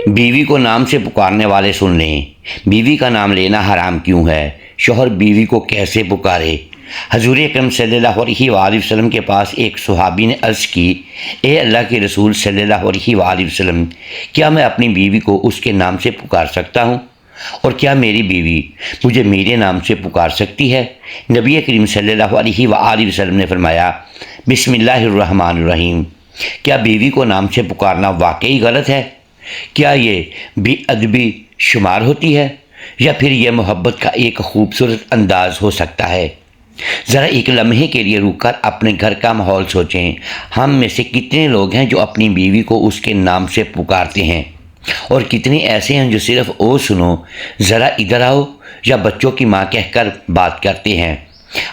بیوی کو نام سے پکارنے والے سن لیں، بیوی کا نام لینا حرام کیوں ہے؟ شوہر بیوی کو کیسے پکارے؟ حضور اکرم صلی اللہ علیہ وآلہ وسلم کے پاس ایک صحابی نے عرض کی، اے اللہ کے رسول صلی اللہ علیہ وآلہ وسلم، کیا میں اپنی بیوی کو اس کے نام سے پکار سکتا ہوں؟ اور کیا میری بیوی مجھے میرے نام سے پکار سکتی ہے؟ نبی کریم صلی اللہ علیہ وآلہ وسلم نے فرمایا، بسم اللہ الرحمن الرحیم۔ کیا بیوی کو نام سے پکارنا واقعی غلط ہے؟ کیا یہ بے ادبی شمار ہوتی ہے، یا پھر یہ محبت کا ایک خوبصورت انداز ہو سکتا ہے؟ ذرا ایک لمحے کے لیے رک کر اپنے گھر کا ماحول سوچیں۔ ہم میں سے کتنے لوگ ہیں جو اپنی بیوی کو اس کے نام سے پکارتے ہیں، اور کتنے ایسے ہیں جو صرف او سنو، ذرا ادھر آؤ یا بچوں کی ماں کہہ کر بات کرتے ہیں؟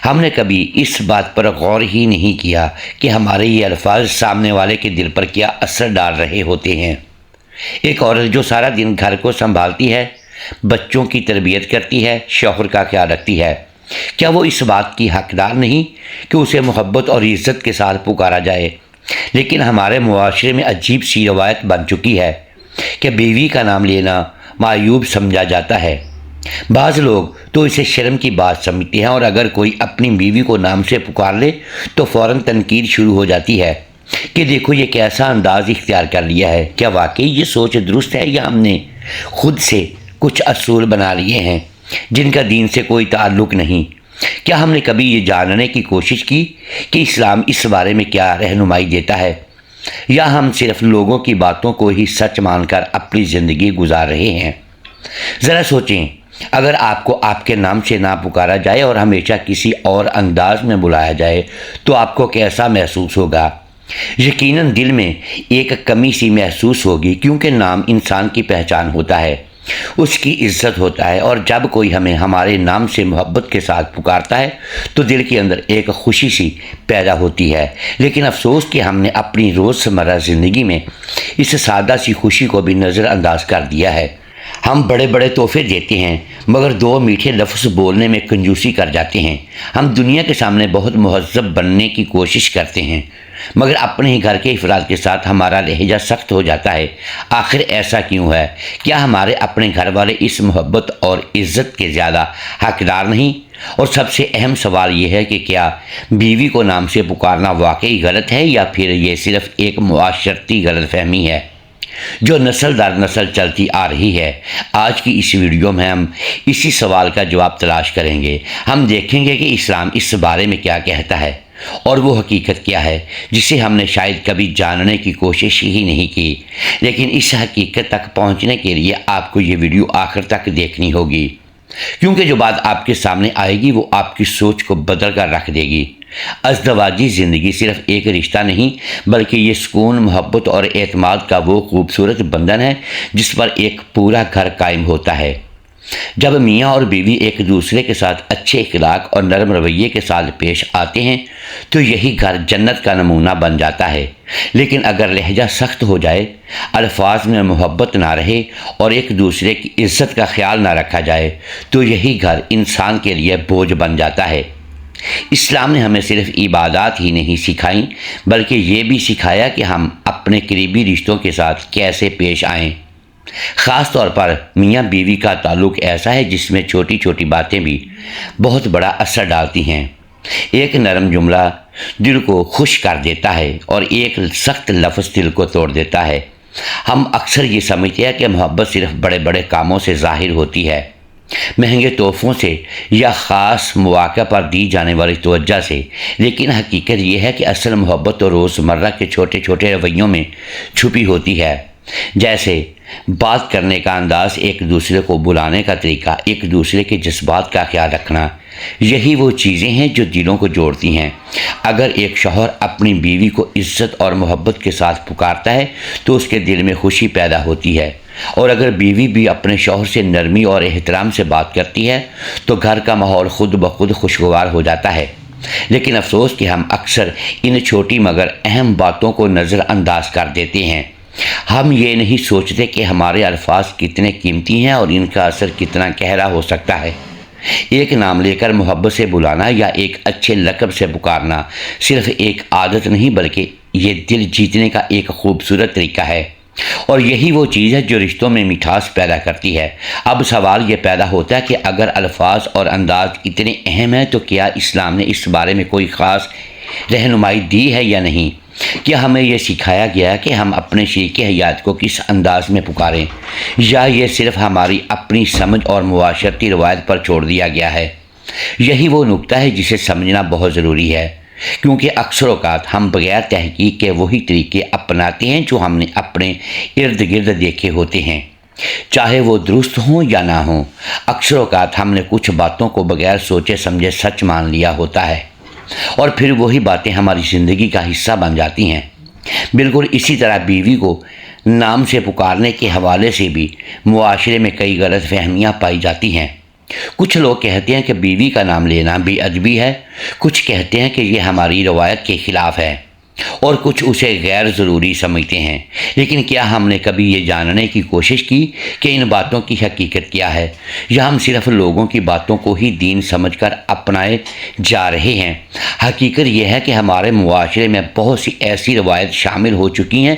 ہم نے کبھی اس بات پر غور ہی نہیں کیا کہ ہمارے یہ الفاظ سامنے والے کے دل پر کیا اثر ڈال رہے ہوتے ہیں۔ ایک عورت جو سارا دن گھر کو سنبھالتی ہے، بچوں کی تربیت کرتی ہے، شوہر کا خیال رکھتی ہے، کیا وہ اس بات کی حقدار نہیں کہ اسے محبت اور عزت کے ساتھ پکارا جائے؟ لیکن ہمارے معاشرے میں عجیب سی روایت بن چکی ہے کہ بیوی کا نام لینا معیوب سمجھا جاتا ہے۔ بعض لوگ تو اسے شرم کی بات سمجھتے ہیں، اور اگر کوئی اپنی بیوی کو نام سے پکار لے تو فوراً تنقید شروع ہو جاتی ہے کہ دیکھو یہ کیسا انداز اختیار کر لیا ہے۔ کیا واقعی یہ سوچ درست ہے، یا ہم نے خود سے کچھ اصول بنا لیے ہیں جن کا دین سے کوئی تعلق نہیں؟ کیا ہم نے کبھی یہ جاننے کی کوشش کی کہ اسلام اس بارے میں کیا رہنمائی دیتا ہے، یا ہم صرف لوگوں کی باتوں کو ہی سچ مان کر اپنی زندگی گزار رہے ہیں؟ ذرا سوچیں، اگر آپ کو آپ کے نام سے نہ پکارا جائے اور ہمیشہ کسی اور انداز میں بلایا جائے تو آپ کو کیسا محسوس ہوگا؟ یقیناً دل میں ایک کمی سی محسوس ہوگی، کیونکہ نام انسان کی پہچان ہوتا ہے، اس کی عزت ہوتا ہے، اور جب کوئی ہمیں ہمارے نام سے محبت کے ساتھ پکارتا ہے تو دل کے اندر ایک خوشی سی پیدا ہوتی ہے۔ لیکن افسوس کہ ہم نے اپنی روزمرہ زندگی میں اس سادہ سی خوشی کو بھی نظر انداز کر دیا ہے۔ ہم بڑے بڑے تحفے دیتے ہیں، مگر دو میٹھے لفظ بولنے میں کنجوسی کر جاتے ہیں۔ ہم دنیا کے سامنے بہت مہذب بننے کی کوشش کرتے ہیں، مگر اپنے ہی گھر کے افراد کے ساتھ ہمارا لہجہ سخت ہو جاتا ہے۔ آخر ایسا کیوں ہے؟ کیا ہمارے اپنے گھر والے اس محبت اور عزت کے زیادہ حقدار نہیں؟ اور سب سے اہم سوال یہ ہے کہ کیا بیوی کو نام سے پکارنا واقعی غلط ہے، یا پھر یہ صرف ایک معاشرتی غلط فہمی ہے جو نسل در نسل چلتی آ رہی ہے؟ آج کی اس ویڈیو میں ہم اسی سوال کا جواب تلاش کریں گے۔ ہم دیکھیں گے کہ اسلام اس بارے میں کیا کہتا ہے، اور وہ حقیقت کیا ہے جسے ہم نے شاید کبھی جاننے کی کوشش ہی نہیں کی۔ لیکن اس حقیقت تک پہنچنے کے لیے آپ کو یہ ویڈیو آخر تک دیکھنی ہوگی، کیونکہ جو بات آپ کے سامنے آئے گی وہ آپ کی سوچ کو بدل کر رکھ دے گی۔ ازدواجی زندگی صرف ایک رشتہ نہیں، بلکہ یہ سکون، محبت اور اعتماد کا وہ خوبصورت بندھن ہے جس پر ایک پورا گھر قائم ہوتا ہے۔ جب میاں اور بیوی ایک دوسرے کے ساتھ اچھے اخلاق اور نرم رویے کے ساتھ پیش آتے ہیں تو یہی گھر جنت کا نمونہ بن جاتا ہے۔ لیکن اگر لہجہ سخت ہو جائے، الفاظ میں محبت نہ رہے اور ایک دوسرے کی عزت کا خیال نہ رکھا جائے تو یہی گھر انسان کے لیے بوجھ بن جاتا ہے۔ اسلام نے ہمیں صرف عبادات ہی نہیں سکھائیں، بلکہ یہ بھی سکھایا کہ ہم اپنے قریبی رشتوں کے ساتھ کیسے پیش آئیں۔ خاص طور پر میاں بیوی کا تعلق ایسا ہے جس میں چھوٹی چھوٹی باتیں بھی بہت بڑا اثر ڈالتی ہیں۔ ایک نرم جملہ دل کو خوش کر دیتا ہے، اور ایک سخت لفظ دل کو توڑ دیتا ہے۔ ہم اکثر یہ سمجھتے ہیں کہ محبت صرف بڑے بڑے کاموں سے ظاہر ہوتی ہے، مہنگے تحفوں سے یا خاص مواقع پر دی جانے والی توجہ سے، لیکن حقیقت یہ ہے کہ اصل محبت تو روزمرہ کے چھوٹے چھوٹے رویوں میں چھپی ہوتی ہے، جیسے بات کرنے کا انداز، ایک دوسرے کو بلانے کا طریقہ، ایک دوسرے کے جذبات کا خیال رکھنا۔ یہی وہ چیزیں ہیں جو دلوں کو جوڑتی ہیں۔ اگر ایک شوہر اپنی بیوی کو عزت اور محبت کے ساتھ پکارتا ہے تو اس کے دل میں خوشی پیدا ہوتی ہے، اور اگر بیوی بھی اپنے شوہر سے نرمی اور احترام سے بات کرتی ہے تو گھر کا ماحول خود بخود خوشگوار ہو جاتا ہے۔ لیکن افسوس کہ ہم اکثر ان چھوٹی مگر اہم باتوں کو نظر انداز کر دیتے ہیں۔ ہم یہ نہیں سوچتے کہ ہمارے الفاظ کتنے قیمتی ہیں اور ان کا اثر کتنا گہرا ہو سکتا ہے۔ ایک نام لے کر محبت سے بلانا یا ایک اچھے لقب سے پکارنا صرف ایک عادت نہیں، بلکہ یہ دل جیتنے کا ایک خوبصورت طریقہ ہے۔ اور یہی وہ چیز ہے جو رشتوں میں مٹھاس پیدا کرتی ہے۔ اب سوال یہ پیدا ہوتا ہے کہ اگر الفاظ اور انداز اتنے اہم ہیں تو کیا اسلام نے اس بارے میں کوئی خاص رہنمائی دی ہے یا نہیں؟ کیا ہمیں یہ سکھایا گیا ہے کہ ہم اپنے شریک حیات کو کس انداز میں پکاریں، یا یہ صرف ہماری اپنی سمجھ اور معاشرتی روایت پر چھوڑ دیا گیا ہے؟ یہی وہ نقطہ ہے جسے سمجھنا بہت ضروری ہے، کیونکہ اکثر اوقات ہم بغیر تحقیق کے وہی طریقے اپناتے ہیں جو ہم نے اپنے ارد گرد دیکھے ہوتے ہیں، چاہے وہ درست ہوں یا نہ ہوں۔ اکثر اوقات ہم نے کچھ باتوں کو بغیر سوچے سمجھے سچ مان لیا ہوتا ہے، اور پھر وہی باتیں ہماری زندگی کا حصہ بن جاتی ہیں۔ بالکل اسی طرح بیوی کو نام سے پکارنے کے حوالے سے بھی معاشرے میں کئی غلط فہمیاں پائی جاتی ہیں۔ کچھ لوگ کہتے ہیں کہ بیوی کا نام لینا بے ادبی ہے، کچھ کہتے ہیں کہ یہ ہماری روایت کے خلاف ہے، اور کچھ اسے غیر ضروری سمجھتے ہیں۔ لیکن کیا ہم نے کبھی یہ جاننے کی کوشش کی کہ ان باتوں کی حقیقت کیا ہے، یا ہم صرف لوگوں کی باتوں کو ہی دین سمجھ کر اپنائے جا رہے ہیں؟ حقیقت یہ ہے کہ ہمارے معاشرے میں بہت سی ایسی روایت شامل ہو چکی ہیں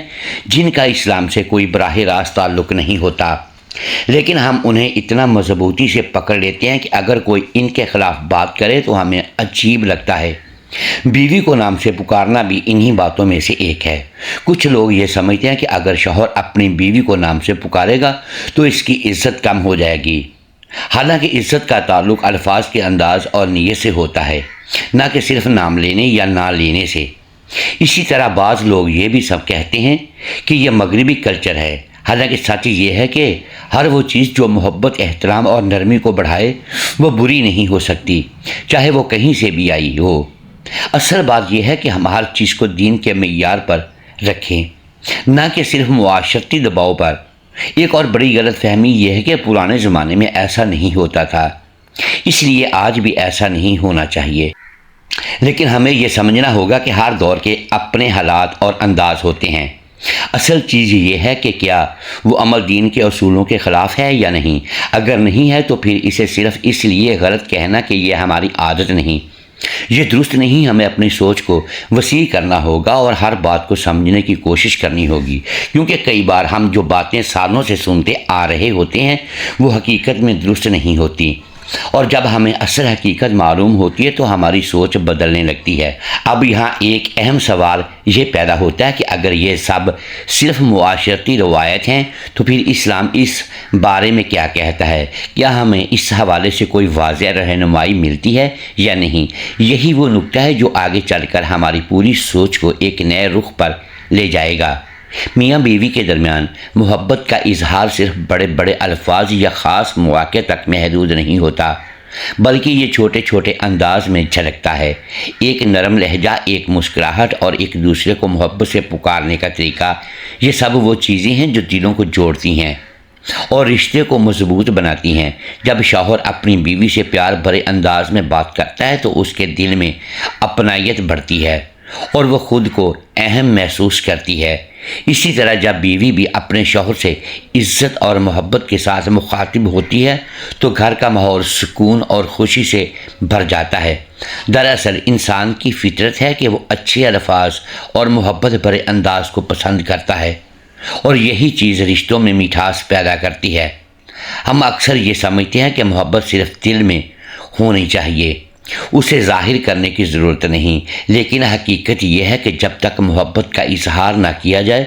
جن کا اسلام سے کوئی براہ راست تعلق نہیں ہوتا، لیکن ہم انہیں اتنا مضبوطی سے پکڑ لیتے ہیں کہ اگر کوئی ان کے خلاف بات کرے تو ہمیں عجیب لگتا ہے۔ بیوی کو نام سے پکارنا بھی انہی باتوں میں سے ایک ہے۔ کچھ لوگ یہ سمجھتے ہیں کہ اگر شوہر اپنی بیوی کو نام سے پکارے گا تو اس کی عزت کم ہو جائے گی، حالانکہ عزت کا تعلق الفاظ کے انداز اور نیت سے ہوتا ہے، نہ کہ صرف نام لینے یا نہ لینے سے۔ اسی طرح بعض لوگ یہ بھی سب کہتے ہیں کہ یہ مغربی کلچر ہے، حالانکہ سچ یہ ہے کہ ہر وہ چیز جو محبت، احترام اور نرمی کو بڑھائے وہ بری نہیں ہو سکتی، چاہے وہ کہیں سے بھی آئی ہو۔ اصل بات یہ ہے کہ ہم ہر چیز کو دین کے معیار پر رکھیں، نہ کہ صرف معاشرتی دباؤ پر۔ ایک اور بڑی غلط فہمی یہ ہے کہ پرانے زمانے میں ایسا نہیں ہوتا تھا، اس لیے آج بھی ایسا نہیں ہونا چاہیے۔ لیکن ہمیں یہ سمجھنا ہوگا کہ ہر دور کے اپنے حالات اور انداز ہوتے ہیں۔ اصل چیز یہ ہے کہ کیا وہ عمل دین کے اصولوں کے خلاف ہے یا نہیں۔ اگر نہیں ہے تو پھر اسے صرف اس لیے غلط کہنا کہ یہ ہماری عادت نہیں، یہ درست نہیں۔ ہمیں اپنی سوچ کو وسیع کرنا ہوگا اور ہر بات کو سمجھنے کی کوشش کرنی ہوگی، کیونکہ کئی بار ہم جو باتیں سالوں سے سنتے آ رہے ہوتے ہیں وہ حقیقت میں درست نہیں ہوتی، اور جب ہمیں اصل حقیقت معلوم ہوتی ہے تو ہماری سوچ بدلنے لگتی ہے۔ اب یہاں ایک اہم سوال یہ پیدا ہوتا ہے کہ اگر یہ سب صرف معاشرتی روایت ہیں تو پھر اسلام اس بارے میں کیا کہتا ہے؟ کیا ہمیں اس حوالے سے کوئی واضح رہنمائی ملتی ہے یا نہیں؟ یہی وہ نقطہ ہے جو آگے چل کر ہماری پوری سوچ کو ایک نئے رخ پر لے جائے گا۔ میاں بیوی کے درمیان محبت کا اظہار صرف بڑے بڑے الفاظ یا خاص مواقع تک محدود نہیں ہوتا، بلکہ یہ چھوٹے چھوٹے انداز میں جھلکتا ہے۔ ایک نرم لہجہ، ایک مسکراہٹ اور ایک دوسرے کو محبت سے پکارنے کا طریقہ، یہ سب وہ چیزیں ہیں جو دلوں کو جوڑتی ہیں اور رشتے کو مضبوط بناتی ہیں۔ جب شوہر اپنی بیوی سے پیار بھرے انداز میں بات کرتا ہے تو اس کے دل میں اپنائیت بڑھتی ہے اور وہ خود کو اہم محسوس کرتی ہے۔ اسی طرح جب بیوی بھی اپنے شوہر سے عزت اور محبت کے ساتھ مخاطب ہوتی ہے تو گھر کا ماحول سکون اور خوشی سے بھر جاتا ہے۔ دراصل انسان کی فطرت ہے کہ وہ اچھے الفاظ اور محبت بھرے انداز کو پسند کرتا ہے، اور یہی چیز رشتوں میں مٹھاس پیدا کرتی ہے۔ ہم اکثر یہ سمجھتے ہیں کہ محبت صرف دل میں ہونی چاہیے، اسے ظاہر کرنے کی ضرورت نہیں، لیکن حقیقت یہ ہے کہ جب تک محبت کا اظہار نہ کیا جائے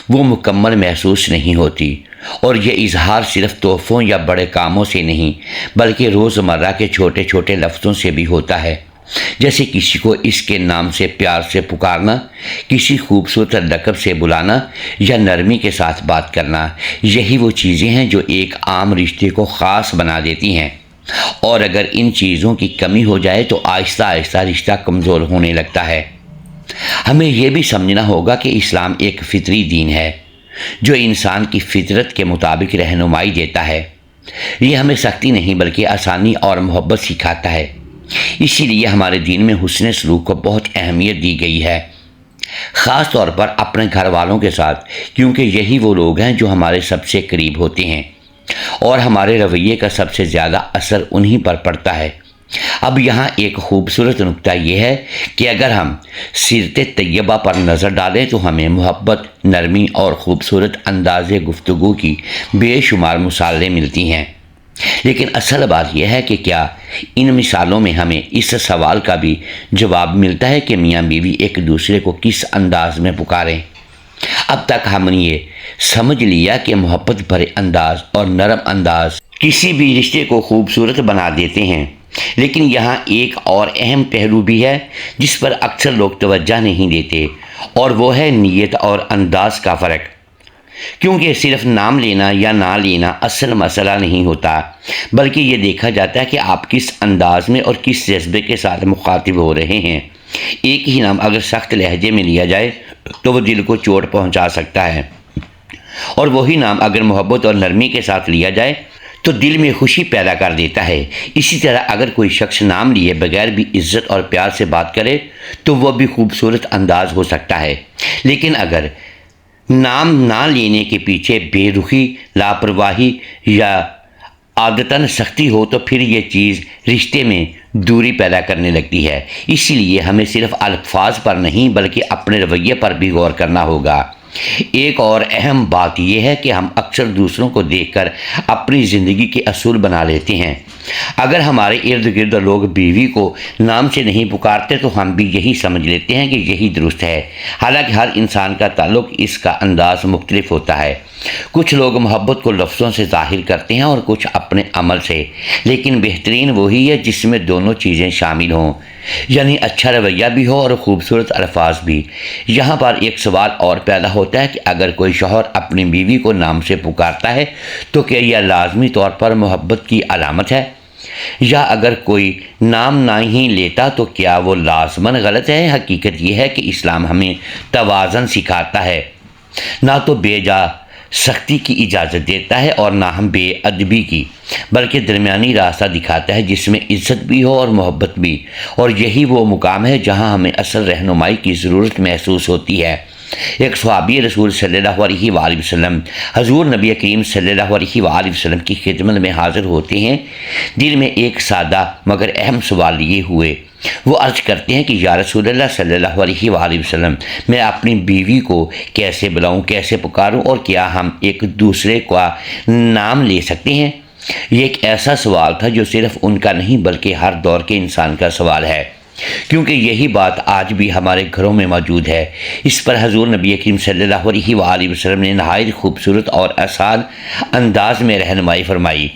وہ مکمل محسوس نہیں ہوتی، اور یہ اظہار صرف تحفوں یا بڑے کاموں سے نہیں بلکہ روزمرہ کے چھوٹے چھوٹے لفظوں سے بھی ہوتا ہے، جیسے کسی کو اس کے نام سے پیار سے پکارنا، کسی خوبصورت لقب سے بلانا یا نرمی کے ساتھ بات کرنا۔ یہی وہ چیزیں ہیں جو ایک عام رشتے کو خاص بنا دیتی ہیں، اور اگر ان چیزوں کی کمی ہو جائے تو آہستہ آہستہ رشتہ کمزور ہونے لگتا ہے۔ ہمیں یہ بھی سمجھنا ہوگا کہ اسلام ایک فطری دین ہے جو انسان کی فطرت کے مطابق رہنمائی دیتا ہے۔ یہ ہمیں سختی نہیں بلکہ آسانی اور محبت سکھاتا ہے۔ اسی لیے ہمارے دین میں حسن سلوک کو بہت اہمیت دی گئی ہے، خاص طور پر اپنے گھر والوں کے ساتھ، کیونکہ یہی وہ لوگ ہیں جو ہمارے سب سے قریب ہوتے ہیں اور ہمارے رویے کا سب سے زیادہ اثر انہی پر پڑتا ہے۔ اب یہاں ایک خوبصورت نکتہ یہ ہے کہ اگر ہم سیرت طیبہ پر نظر ڈالیں تو ہمیں محبت، نرمی اور خوبصورت انداز گفتگو کی بے شمار مثالیں ملتی ہیں، لیکن اصل بات یہ ہے کہ کیا ان مثالوں میں ہمیں اس سوال کا بھی جواب ملتا ہے کہ میاں بیوی ایک دوسرے کو کس انداز میں پکاریں؟ اب تک ہم نے یہ سمجھ لیا کہ محبت بھرے انداز اور نرم انداز کسی بھی رشتے کو خوبصورت بنا دیتے ہیں، لیکن یہاں ایک اور اہم پہلو بھی ہے جس پر اکثر لوگ توجہ نہیں دیتے، اور وہ ہے نیت اور انداز کا فرق۔ کیونکہ صرف نام لینا یا نہ لینا اصل مسئلہ نہیں ہوتا، بلکہ یہ دیکھا جاتا ہے کہ آپ کس انداز میں اور کس جذبے کے ساتھ مخاطب ہو رہے ہیں۔ ایک ہی نام اگر سخت لہجے میں لیا جائے تو وہ دل کو چوٹ پہنچا سکتا ہے، اور وہی نام اگر محبت اور نرمی کے ساتھ لیا جائے تو دل میں خوشی پیدا کر دیتا ہے۔ اسی طرح اگر کوئی شخص نام لیے بغیر بھی عزت اور پیار سے بات کرے تو وہ بھی خوبصورت انداز ہو سکتا ہے، لیکن اگر نام نہ لینے کے پیچھے بے رخی، لاپرواہی یا عادتاً سختی ہو تو پھر یہ چیز رشتے میں دوری پیدا کرنے لگتی ہے۔ اسی لیے ہمیں صرف الفاظ پر نہیں بلکہ اپنے رویے پر بھی غور کرنا ہوگا۔ ایک اور اہم بات یہ ہے کہ ہم اکثر دوسروں کو دیکھ کر اپنی زندگی کے اصول بنا لیتے ہیں۔ اگر ہمارے ارد گرد لوگ بیوی کو نام سے نہیں پکارتے تو ہم بھی یہی سمجھ لیتے ہیں کہ یہی درست ہے، حالانکہ ہر انسان کا تعلق اس کا انداز مختلف ہوتا ہے۔ کچھ لوگ محبت کو لفظوں سے ظاہر کرتے ہیں اور کچھ اپنے عمل سے، لیکن بہترین وہی ہے جس میں دونوں چیزیں شامل ہوں، یعنی اچھا رویہ بھی ہو اور خوبصورت الفاظ بھی۔ یہاں پر ایک سوال اور پیدا ہوتا ہے کہ اگر کوئی شوہر اپنی بیوی کو نام سے پکارتا ہے تو کیا یہ لازمی طور پر محبت کی علامت ہے؟ یا اگر کوئی نام نہیں لیتا تو کیا وہ لازماً غلط ہے؟ حقیقت یہ ہے کہ اسلام ہمیں توازن سکھاتا ہے، نہ تو بے جا سختی کی اجازت دیتا ہے اور نہ ہم بے ادبی کی، بلکہ درمیانی راستہ دکھاتا ہے جس میں عزت بھی ہو اور محبت بھی، اور یہی وہ مقام ہے جہاں ہمیں اصل رہنمائی کی ضرورت محسوس ہوتی ہے۔ ایک صحابی رسول صلی اللہ علیہ وآلہ وسلم حضور نبی کریم صلی اللہ علیہ وآلہ وسلم کی خدمت میں حاضر ہوتے ہیں۔ دل میں ایک سادہ مگر اہم سوال لیے ہوئے وہ عرض کرتے ہیں کہ یا رسول اللہ صلی اللہ علیہ وآلہ وسلم، میں اپنی بیوی کو کیسے بلاؤں، کیسے پکاروں، اور کیا ہم ایک دوسرے کا نام لے سکتے ہیں؟ یہ ایک ایسا سوال تھا جو صرف ان کا نہیں بلکہ ہر دور کے انسان کا سوال ہے، کیونکہ یہی بات آج بھی ہمارے گھروں میں موجود ہے۔ اس پر حضور نبی کریم صلی اللہ علیہ وآلہ وسلم نے نہایت خوبصورت اور آسان انداز میں رہنمائی فرمائی۔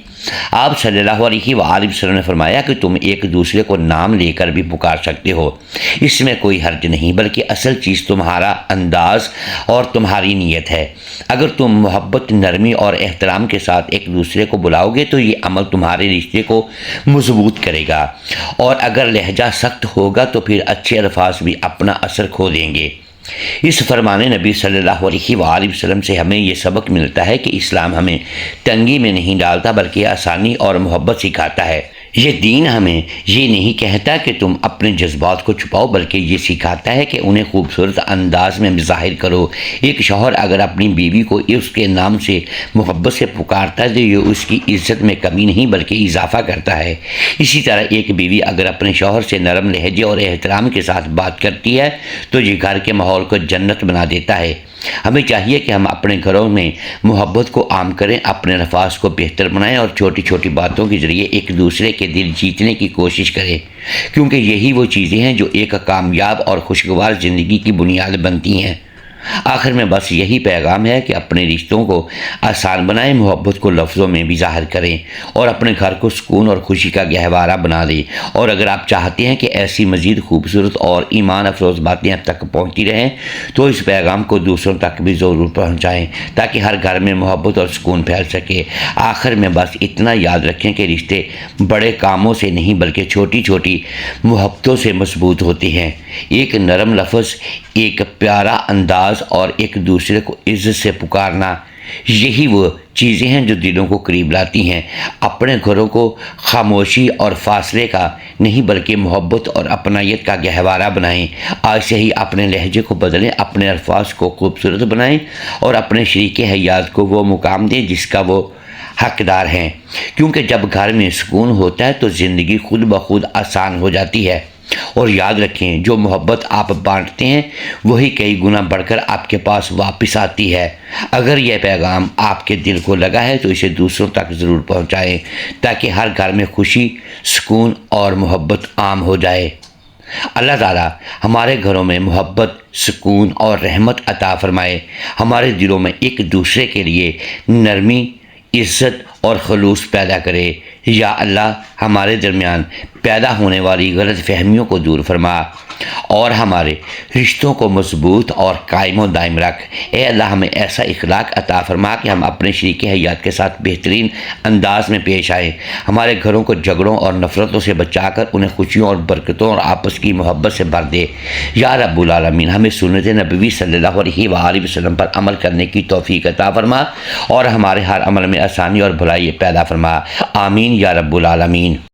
آپ صلی اللہ علیہ وآلہ وسلم نے فرمایا کہ تم ایک دوسرے کو نام لے کر بھی پکار سکتے ہو، اس میں کوئی حرج نہیں، بلکہ اصل چیز تمہارا انداز اور تمہاری نیت ہے۔ اگر تم محبت، نرمی اور احترام کے ساتھ ایک دوسرے کو بلاؤ گے تو یہ عمل تمہارے رشتے کو مضبوط کرے گا، اور اگر لہجہ سخت ہوگا تو پھر اچھے الفاظ بھی اپنا اثر کھو دیں گے۔ اس فرمان نبی صلی اللہ علیہ وآلہ وسلم سے ہمیں یہ سبق ملتا ہے کہ اسلام ہمیں تنگی میں نہیں ڈالتا بلکہ آسانی اور محبت سکھاتا ہے۔ یہ دین ہمیں یہ نہیں کہتا کہ تم اپنے جذبات کو چھپاؤ، بلکہ یہ سکھاتا ہے کہ انہیں خوبصورت انداز میں ظاہر کرو۔ ایک شوہر اگر اپنی بیوی کو اس کے نام سے محبت سے پکارتا ہے تو یہ اس کی عزت میں کمی نہیں بلکہ اضافہ کرتا ہے۔ اسی طرح ایک بیوی اگر اپنے شوہر سے نرم لہجے اور احترام کے ساتھ بات کرتی ہے تو یہ گھر کے ماحول کو جنت بنا دیتا ہے۔ ہمیں چاہیے کہ ہم اپنے گھروں میں محبت کو عام کریں، اپنے الفاظ کو بہتر بنائیں اور چھوٹی چھوٹی باتوں کے ذریعے ایک دوسرے کے دل جیتنے کی کوشش کریں، کیونکہ یہی وہ چیزیں ہیں جو ایک کامیاب اور خوشگوار زندگی کی بنیاد بنتی ہیں۔ آخر میں بس یہی پیغام ہے کہ اپنے رشتوں کو آسان بنائیں، محبت کو لفظوں میں بھی ظاہر کریں اور اپنے گھر کو سکون اور خوشی کا گہوارہ بنا دیں۔ اور اگر آپ چاہتے ہیں کہ ایسی مزید خوبصورت اور ایمان افروز باتیں اب تک پہنچتی رہیں تو اس پیغام کو دوسروں تک بھی ضرور پہنچائیں تاکہ ہر گھر میں محبت اور سکون پھیل سکے۔ آخر میں بس اتنا یاد رکھیں کہ رشتے بڑے کاموں سے نہیں بلکہ چھوٹی چھوٹی محبتوں سے مضبوط ہوتے ہیں۔ ایک نرم لفظ، ایک پیارا انداز اور ایک دوسرے کو عزت سے پکارنا، یہی وہ چیزیں ہیں جو دلوں کو قریب لاتی ہیں۔ اپنے گھروں کو خاموشی اور فاصلے کا نہیں بلکہ محبت اور اپنائیت کا گہوارہ بنائیں۔ آج سے ہی اپنے لہجے کو بدلیں، اپنے الفاظ کو خوبصورت بنائیں اور اپنے شریک حیات کو وہ مقام دیں جس کا وہ حقدار ہیں، کیونکہ جب گھر میں سکون ہوتا ہے تو زندگی خود بخود آسان ہو جاتی ہے۔ اور یاد رکھیں، جو محبت آپ بانٹتے ہیں وہی کئی گنا بڑھ کر آپ کے پاس واپس آتی ہے۔ اگر یہ پیغام آپ کے دل کو لگا ہے تو اسے دوسروں تک ضرور پہنچائیں تاکہ ہر گھر میں خوشی، سکون اور محبت عام ہو جائے۔ اللہ تعالیٰ ہمارے گھروں میں محبت، سکون اور رحمت عطا فرمائے، ہمارے دلوں میں ایک دوسرے کے لیے نرمی، عزت اور خلوص پیدا کرے۔ یا اللہ، ہمارے درمیان پیدا ہونے والی غلط فہمیوں کو دور فرما اور ہمارے رشتوں کو مضبوط اور قائم و دائم رکھ۔ اے اللہ، ہمیں ایسا اخلاق عطا فرما کہ ہم اپنے شریک حیات کے ساتھ بہترین انداز میں پیش آئیں، ہمارے گھروں کو جھگڑوں اور نفرتوں سے بچا کر انہیں خوشیوں اور برکتوں اور آپس کی محبت سے بھر دے۔ یا رب العالمین، ہمیں سنت نبوی صلی اللہ علیہ وآلہ وسلم پر عمل کرنے کی توفیق عطا فرما اور ہمارے ہر عمل میں آسانی اور بھلائی پیدا فرما۔ آمین یا رب العالمین۔